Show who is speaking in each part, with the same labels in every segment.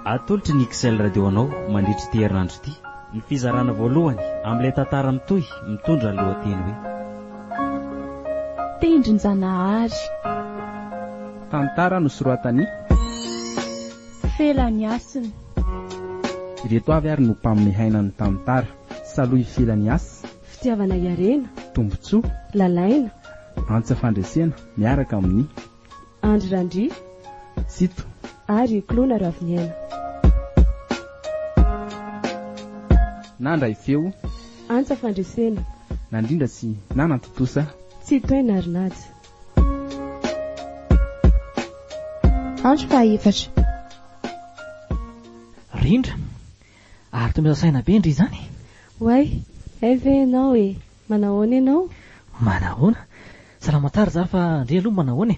Speaker 1: Atolotry ny Xel Radio anao mandritry ty herinandro ty. Ny fizarana voalohany amin'ilay tantara mitohy mitondra ny lohateny hoe
Speaker 2: Tendrin-janahary.
Speaker 3: Tantara nosoratany
Speaker 2: Felany asiny.
Speaker 3: Ireto avy ary no mpamehaina ny tantara: Saloy Felany asy,
Speaker 2: Fitiavana Iarena,
Speaker 3: Tombotsoa,
Speaker 2: Lalaina,
Speaker 3: Antsa Fandresena miaraka amin'ny
Speaker 2: Andry Randry,
Speaker 3: Sito
Speaker 2: ary Klona Raviniana.
Speaker 3: Nandray feo,
Speaker 2: Antsa Fandresena,
Speaker 3: nandrindra sy nanantotosa,
Speaker 2: tsy toina Arinazy.
Speaker 4: Andro fahaefatra.
Speaker 5: Rindra, ary tomeza saina be ndry zany.
Speaker 2: Way, ve enao e, manahoana enao?
Speaker 5: Manahoana? Salamatara za fa ndre aloha manahoana.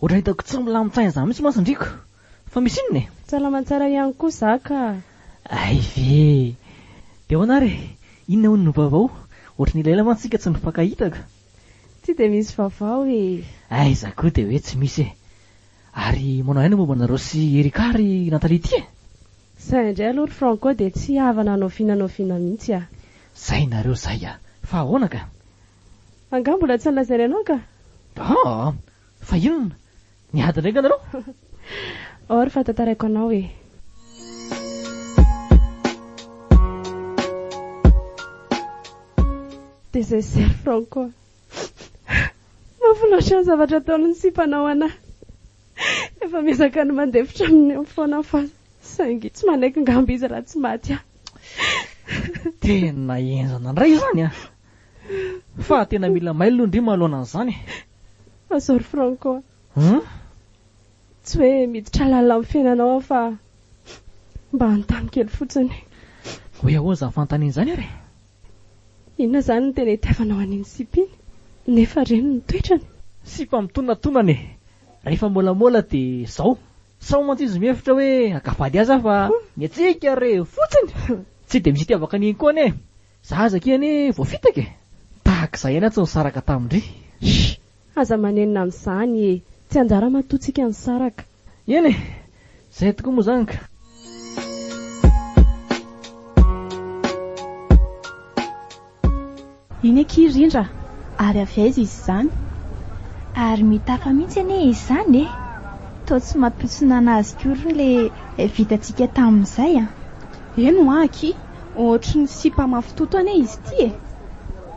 Speaker 5: Oatra hitako tsy milamitsaina za mitsy masindriko. Fa misy inona e?
Speaker 2: Salamatsara ihany koa zaka.
Speaker 5: Ay ve. Dia hoana re, inona hono no vaovao? Oatra ny lela mantsika tsy nifankahitaka.
Speaker 2: Tsy dia misy vaovao e.
Speaker 5: Ay za koa dia hoe tsy misy e. Ary manao aina momba nareo sy Erikary Natalie ty e?
Speaker 2: Zay indray aloha ry Franco dia tsy havana anao fina mihitsy a.
Speaker 5: Zay nareo zay a. Fa ahoana ka?
Speaker 2: Anga mbola tsy nalazaina anao ka?
Speaker 5: Fa inona? Niady ndraika nareo?
Speaker 2: Or fa tantaraiko anao e. Dia zay ry Franco. Mahafinaritra ny zavatra ataony ny sipanao anahy. Efa miezaka ny mandefitra amin'ny foana fa saingy tsy manaiky ngambo izy raha tsy maty aho.
Speaker 5: Tena enzana indray izany a. Fa tena mila mailo ndry mahalona an'izany.
Speaker 2: Azao ry Franco. Tsy hoe miditra lalina amin'ny fiainanao fa mba hanontany kely fotsiny.
Speaker 5: Hoe ahoa za fantaniana izany ary?
Speaker 2: Inona zany ny tena itiavanao an'iny sipiny? Nefa reny ny toetrany.
Speaker 5: Sipa mitonantonany e. Rehefa molamola dia zao. Sao mantsy izy mihefitra hoe akafady aza fa miatsika re fotsiny. Tsy dia misy itiavaka an'iny koa ane. Za zaki ane voafitaka e. Tahak'izay ihany tsy nisaraka tamindry.
Speaker 2: Aza manenina amin'izany e. Tsy anjara matotsika ny saraka.
Speaker 5: Eny e. Zay tokoa moa zany ka.
Speaker 4: Iny aky Rindra, ary avaiza izy izany?
Speaker 6: Ary mitafa mihitsy ane izy izany e. Toa tsy mampitsona anazy kory le vitantsika tamin'izay a.
Speaker 4: Eno aky, ohatry ny sipa mafitoto ane izy ty e.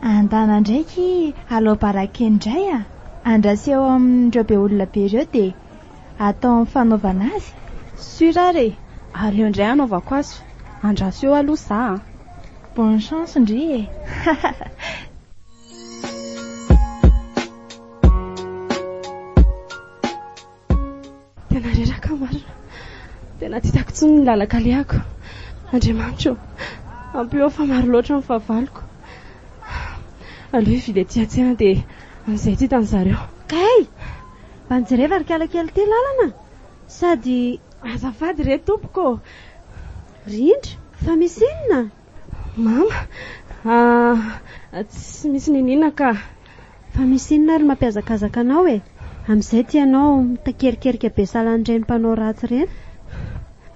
Speaker 6: Andana ndraiky alo baraka indray a. Andraseo amin'ireo be olona be ireo dia atao amin'ny fanaovana azy.
Speaker 4: Surare, aleo indray anaovako azy. Andraseo aloha za.
Speaker 6: Bonne chance ndry e.
Speaker 2: Tena reraka marina. Tena titako tsy ny lalaka liako. Andriamanitro, ampio fa maro loatra ny fahavaloko. Aleo hividy aty an-tsena dia amin'izay ty tany zareo.
Speaker 7: Kay, banjereva ry kalakely ty lalana. Sady
Speaker 2: azafady re tompoko.
Speaker 7: Rindra, fa misy inona?
Speaker 2: Mama, tsy misy ninina ka.
Speaker 7: Fa misy inona ary mampiazakazaka anao e? Amin'izay ty ianao mitakerikerika be salan'ireny mpanao ratsy ireny.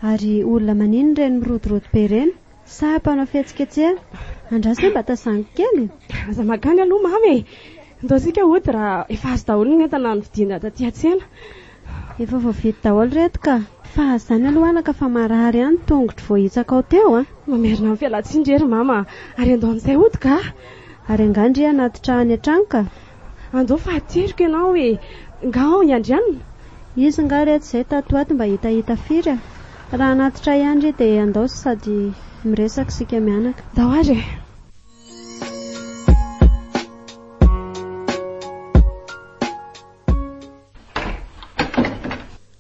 Speaker 7: Ary olona manino ireny mirodorody be ireny. Sa mpanao fihetsiketsehana. Andrasy mba tasangy kely.
Speaker 2: Aza makany aloha mamy. Ndosika hody raha efa azo daholo ny entana ny vidiana taty an-tsena.
Speaker 7: Efa voavidy daholo reto ka. Fa azany aloha anaka fa marary ihany tongotry voahitsaka ao teo a.
Speaker 2: Mamerina amin'ny fialatsin-drery mama. Ary andohan'izay hody ka.
Speaker 7: Ary angandry anaty any an-trano ka.
Speaker 2: Andao fahateriko ianao e. Nga ao iandrianina.
Speaker 7: Izy nga reto izay tatoato mba hitahita firy a. Raha anaty trano ihany dia andao sady miresaka sika mianaka.
Speaker 2: Dao ary.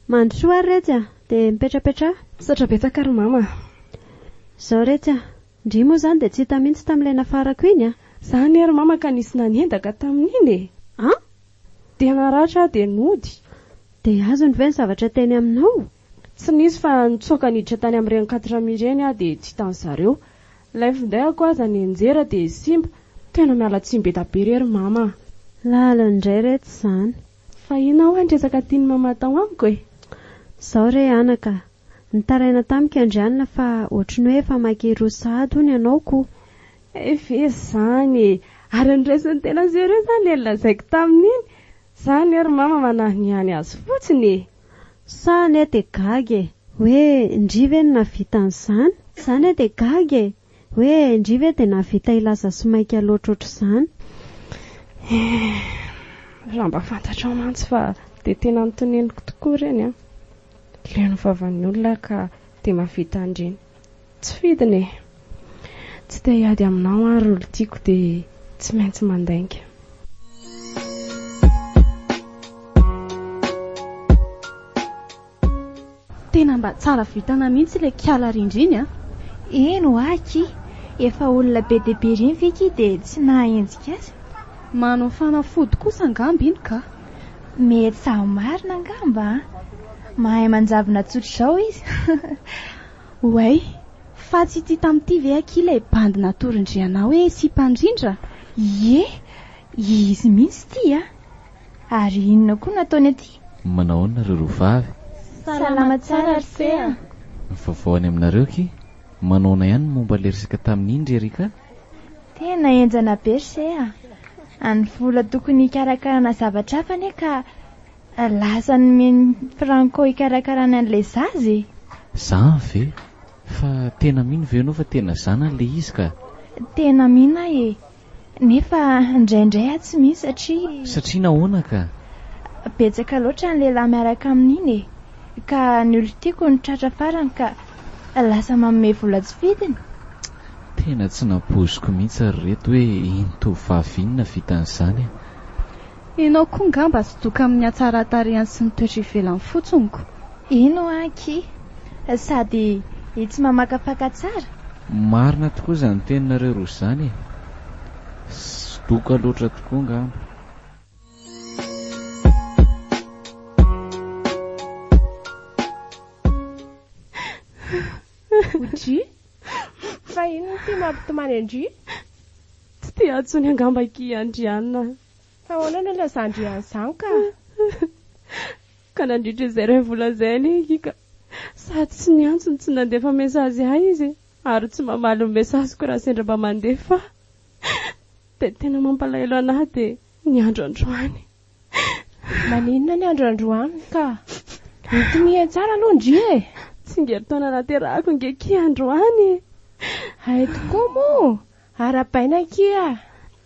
Speaker 7: Mandrosoa ary retsy a, dia mipetrapetra.
Speaker 2: Satra betsaka ry mama.
Speaker 7: Zao retsy a, ndry moa zany dia tsy hita mihitsy tamin'ilay nafarako iny a.
Speaker 2: Zany ary mama ka nisy nanendaka tamin'iny e. Dia naratra dia nody.
Speaker 7: Dia azony ve ny zavatra teny aminao?
Speaker 2: Tsy nisy fa nitsoaka niditra tany amin'ireny katramireny a dia tsy hitan zareo. Ilay findayako aza ny anjera dia simba. Tena miala tsiny be tabe rery mama.
Speaker 7: Lalandray reto zany.
Speaker 2: Fa ina ho andresaka tiany mama tao amiko e.
Speaker 7: Zao re anaka, Nitaraina tamika andrianina fa ohatriny hoe famaky rosady hony ianao ko.
Speaker 2: Efe zany, ary nyresiny tena zereo zany lazaiko tamin'iny. Zany ary mama manahiniany azy fotsiny.
Speaker 7: Sa ne te gagy hoe ndrive ny navita an'izany, zany te gagy hoe ndrive dia navita ilaza sy maika loatra ohatr'izany.
Speaker 2: Raha mba fantatrao mantsy fa dia tena notoneniko tokoa ireny a. Leno vavan'ny olona ka dia mavita andreny. Tsy fidiny e. Tsy dia hiady aminao ary olo tiako dia tsy maintsy mandainga.
Speaker 4: Tena mba tsara vitana mihitsy ilay kiala rindriny a.
Speaker 6: Eno aky, efa olona be dia be reny feky dia tsy nahenjika azy.
Speaker 4: Manao fanafody kosa angamba iny ka.
Speaker 6: Mety saho marina angamba a. Mahay manjavona tsotra izao izy.
Speaker 4: Oay, fa tsy ity tamin'ity ve aky ilay bandy natorindriana hoe sy mpandrindra?
Speaker 6: Ie, izy mihitsy ity a. Ary inona koa nataony aty?
Speaker 8: Manahoana nareo roavavy?
Speaker 6: Salama tsara ry fea.
Speaker 8: Vaovao any aminareo ki? Manaona ihany momba ilay resaka tamin'iny Erika?
Speaker 6: Tena enjana be ry sea. Any vola tokony hikarakarana zavatra hafa anie ka lasany miny Franco hikarakarana an'ilay zazy.
Speaker 8: Zany ve? Fa tena mino ve ianao fa tena zana le izy ka?
Speaker 6: Tena mina e. Nefa indraindray atsy misy satria...
Speaker 8: Satria nahoana ka?
Speaker 6: Betsaka loatra ny lehilahy miaraka amin'iny e. Ka ny olo tiako nitratra farany ka lasa manome vola tsy vidiny.
Speaker 8: Tena tsy napoziko mihitsy ary reto hoe iny na vita an'izany.
Speaker 4: Ianao koa ngamba sy doka amin'ny hatsaran-tarehany sy ny toetra ivelany fotsiny.
Speaker 6: Ino aky? Sady tsy mamakafaka tsara.
Speaker 8: Marina tokoa izany teninareo roa izany. Sy doka loatra tokoa ngamba.
Speaker 2: Oji? Fa ino ty mampitomany Andry? Tsy tia atsony angamba ki Andriana. Fa hoanana ilay Andriana izany ka? Ka nandritra izay iray vola izay ny ka sady tsy niantsony tsy nandefa mesazy ahy izy ary tsy mamaly ny mesaziko raha sendra mba mandefa. Dia tena mampalahelo anahy dia ny andro androany. Maninona ny andro androany ka? Nitimihe tsara aloha Ndry e. Tsy ngeritaona naterahako nge ki androany. Hay tokoa mo. Arapaina kia.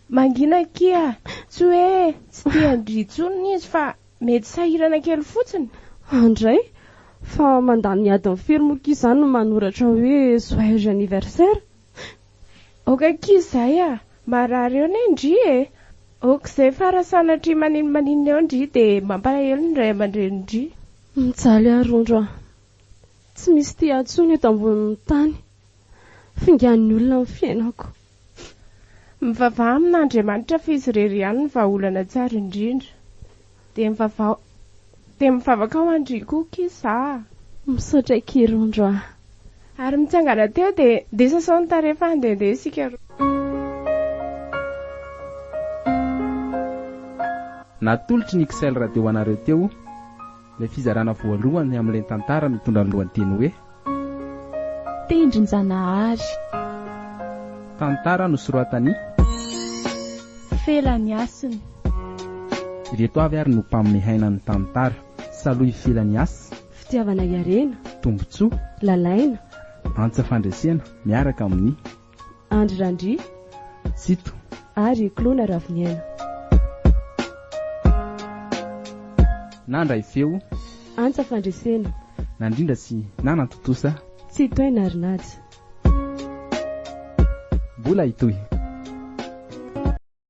Speaker 2: Mangina kia. Tsy hoe tsy tia Ndry tsony izy fa mety sahirana kely fotsiny. Andray, fa mandany miady ny firmo ki izany no manoratra hoe joyeux anniversaire. Oka ki izay a. Marary eo ne Ndry e. Ok izay farasanatry maninona eo Ndry dia mampalahelo ny ray aman-dreny Ndry. Mijaly arondro a. Tsy misy tia atsony eto ambonin'ny tany. Fingan'ny olona amin'ny fiainako. Mivavaha amin'Andriamanitra fa izy irery ihany ny vahaolana tsara indrindra. Dia mivavaka ao Andry koa kisa. Misaotra kirondro a. Ary mitsangana teo dia sasaony tarefa handehandeha isika.
Speaker 3: Natolotry ny Excel radio anareo teo ilay fizarana voalohany amin'ilay tantara mitondra ny lohateny hoe
Speaker 4: Tendrin-janahary.
Speaker 3: Tantara nosoratany
Speaker 4: Felany Asiny.
Speaker 3: Ireto avy ary no mpamehaina ny tantara: Saloy Felany Asy,
Speaker 2: Fitiavana Iarena,
Speaker 3: Tombotsoa,
Speaker 2: Lalaina,
Speaker 3: Antsa Fandresena miaraka amin'ny
Speaker 2: Andry Randry,
Speaker 3: Sito
Speaker 2: ary Klona Raviniana.
Speaker 3: Nandray feo
Speaker 2: Antsa Fandresena,
Speaker 3: nandrindra sy nanantotosa
Speaker 2: tsy toy narinady.
Speaker 3: mbola hitohy.